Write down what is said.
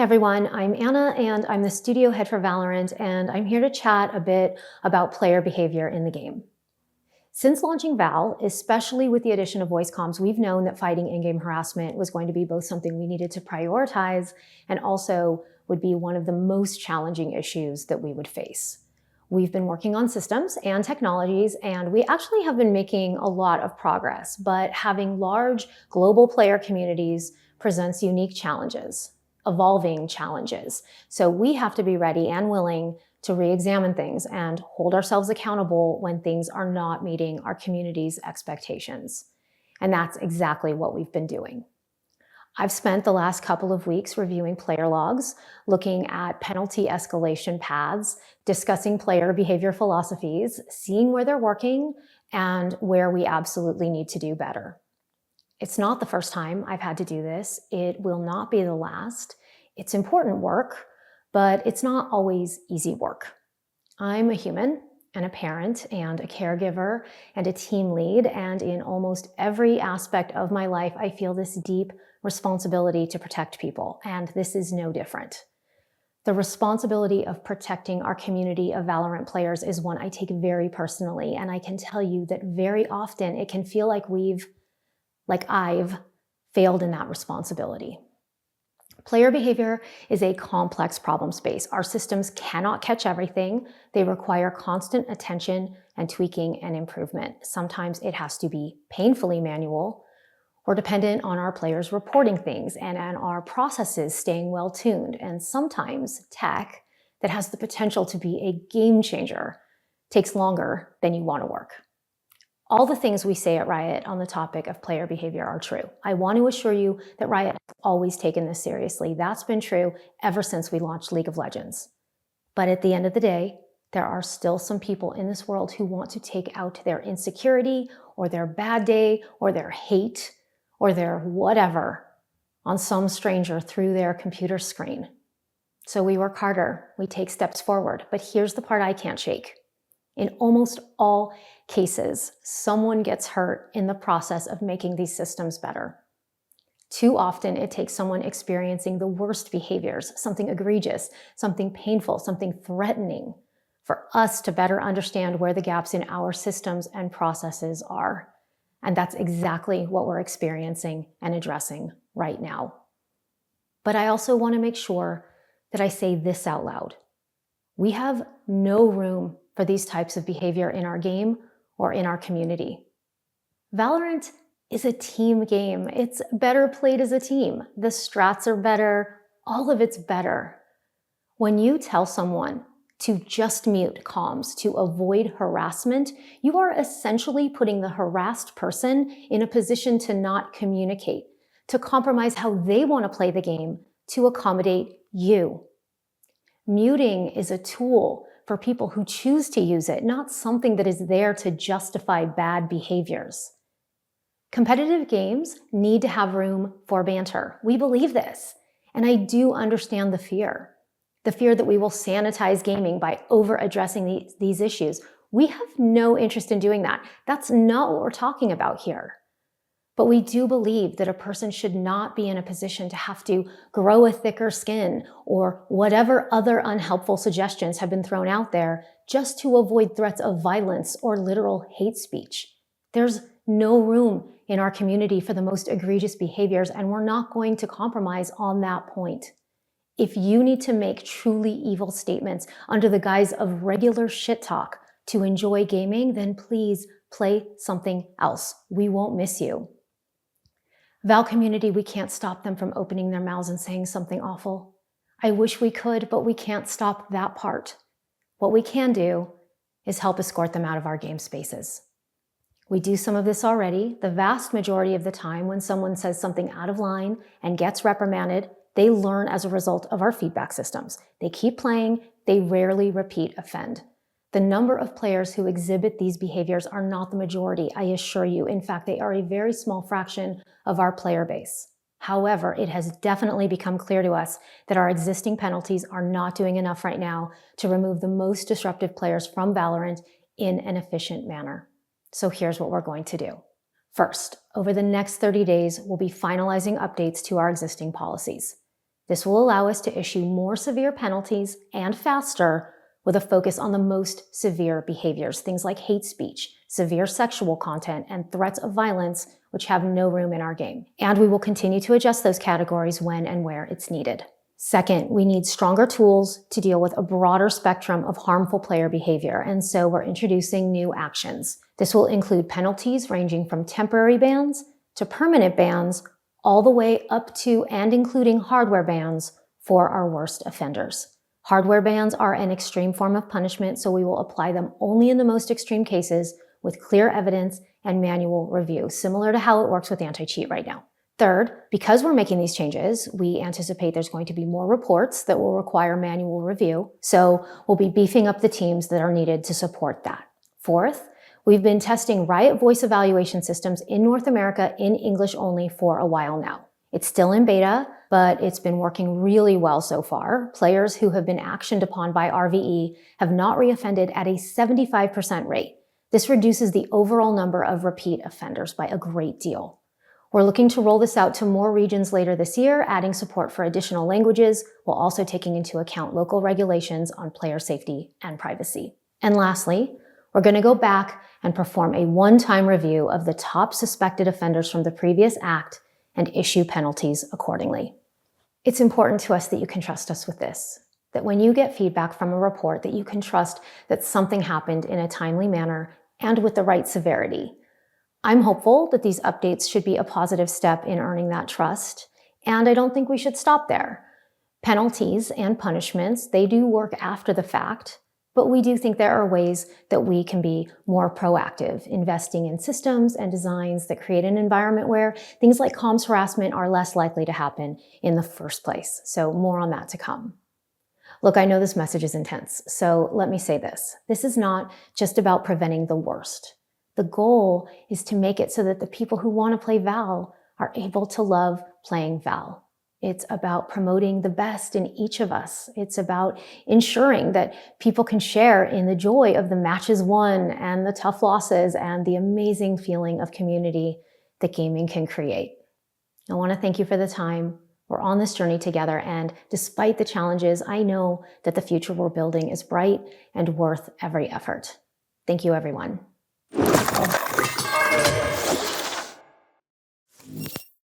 Hey everyone, I'm Anna and I'm the studio head for Valorant, and I'm here to chat a bit about player behavior in the game. Since launching Val, especially with the addition of voice comms, we've known that fighting in-game harassment was going to be both something we needed to prioritize and also would be one of the most challenging issues that we would face. We've been working on systems and technologies, and we actually have been making a lot of progress, but having large global player communities presents unique challenges, evolving challenges. So we have to be ready and willing to re-examine things and hold ourselves accountable when things are not meeting our community's expectations. And that's exactly what we've been doing. I've spent the last couple of weeks reviewing player logs, looking at penalty escalation paths, discussing player behavior philosophies, seeing where they're working and where we absolutely need to do better. It's not the first time I've had to do this. It will not be the last. It's important work, but it's not always easy work. I'm a human and a parent and a caregiver and a team lead, and in almost every aspect of my life, I feel this deep responsibility to protect people, and this is no different. The responsibility of protecting our community of Valorant players is one I take very personally, and I can tell you that very often it can feel like I've failed in that responsibility. Player behavior is a complex problem space. Our systems cannot catch everything. They require constant attention and tweaking and improvement. Sometimes it has to be painfully manual or dependent on our players reporting things and on our processes staying well tuned. And sometimes tech that has the potential to be a game changer takes longer than you want to work. All the things we say at Riot on the topic of player behavior are true. I want to assure you that Riot has always taken this seriously. That's been true ever since we launched League of Legends. But at the end of the day, there are still some people in this world who want to take out their insecurity or their bad day or their hate or their whatever on some stranger through their computer screen. So we work harder, we take steps forward, but here's the part I can't shake. In almost all cases, someone gets hurt in the process of making these systems better. Too often, it takes someone experiencing the worst behaviors, something egregious, something painful, something threatening, for us to better understand where the gaps in our systems and processes are. And that's exactly what we're experiencing and addressing right now. But I also want to make sure that I say this out loud. We have no room for these types of behavior in our game or in our community. Valorant is a team game. It's better played as a team. The strats are better. All of it's better. When you tell someone to just mute comms to avoid harassment, you are essentially putting the harassed person in a position to not communicate, to compromise how they want to play the game, to accommodate you. Muting is a tool for people who choose to use it, not something that is there to justify bad behaviors. Competitive games need to have room for banter. We believe this, and I do understand the fear that we will sanitize gaming by over-addressing these issues. We have no interest in doing that. That's not what we're talking about here. But we do believe that a person should not be in a position to have to grow a thicker skin or whatever other unhelpful suggestions have been thrown out there just to avoid threats of violence or literal hate speech. There's no room in our community for the most egregious behaviors, and we're not going to compromise on that point. If you need to make truly evil statements under the guise of regular shit talk to enjoy gaming, then please play something else. We won't miss you. Val community, we can't stop them from opening their mouths and saying something awful. I wish we could, but we can't stop that part. What we can do is help escort them out of our game spaces. We do some of this already. The vast majority of the time when someone says something out of line and gets reprimanded, they learn as a result of our feedback systems. They keep playing, they rarely repeat offend. The number of players who exhibit these behaviors are not the majority, I assure you. In fact, they are a very small fraction of our player base. However, it has definitely become clear to us that our existing penalties are not doing enough right now to remove the most disruptive players from Valorant in an efficient manner. So here's what we're going to do. First, over the next 30 days, we'll be finalizing updates to our existing policies. This will allow us to issue more severe penalties and faster, with a focus on the most severe behaviors, things like hate speech, severe sexual content, and threats of violence, which have no room in our game. And we will continue to adjust those categories when and where it's needed. Second, we need stronger tools to deal with a broader spectrum of harmful player behavior, and so we're introducing new actions. This will include penalties ranging from temporary bans to permanent bans, all the way up to and including hardware bans for our worst offenders. Hardware bans are an extreme form of punishment, so we will apply them only in the most extreme cases with clear evidence and manual review, similar to how it works with anti-cheat right now. Third, because we're making these changes, we anticipate there's going to be more reports that will require manual review, so we'll be beefing up the teams that are needed to support that. Fourth, we've been testing Riot voice evaluation systems in North America in English only for a while now. It's still in beta, but it's been working really well so far. Players who have been actioned upon by RVE have not reoffended at a 75% rate. This reduces the overall number of repeat offenders by a great deal. We're looking to roll this out to more regions later this year, adding support for additional languages, while also taking into account local regulations on player safety and privacy. And lastly, we're going to go back and perform a one-time review of the top suspected offenders from the previous act and issue penalties accordingly. It's important to us that you can trust us with this, that when you get feedback from a report, that you can trust that something happened in a timely manner and with the right severity. I'm hopeful that these updates should be a positive step in earning that trust, and I don't think we should stop there. Penalties and punishments, they do work after the fact, but we do think there are ways that we can be more proactive, investing in systems and designs that create an environment where things like comms harassment are less likely to happen in the first place. So more on that to come. Look, I know this message is intense, so let me say this. This is not just about preventing the worst. The goal is to make it so that the people who want to play Val are able to love playing Val. It's about promoting the best in each of us. It's about ensuring that people can share in the joy of the matches won and the tough losses and the amazing feeling of community that gaming can create. I want to thank you for the time. We're on this journey together, and despite the challenges, I know that the future we're building is bright and worth every effort. Thank you, everyone.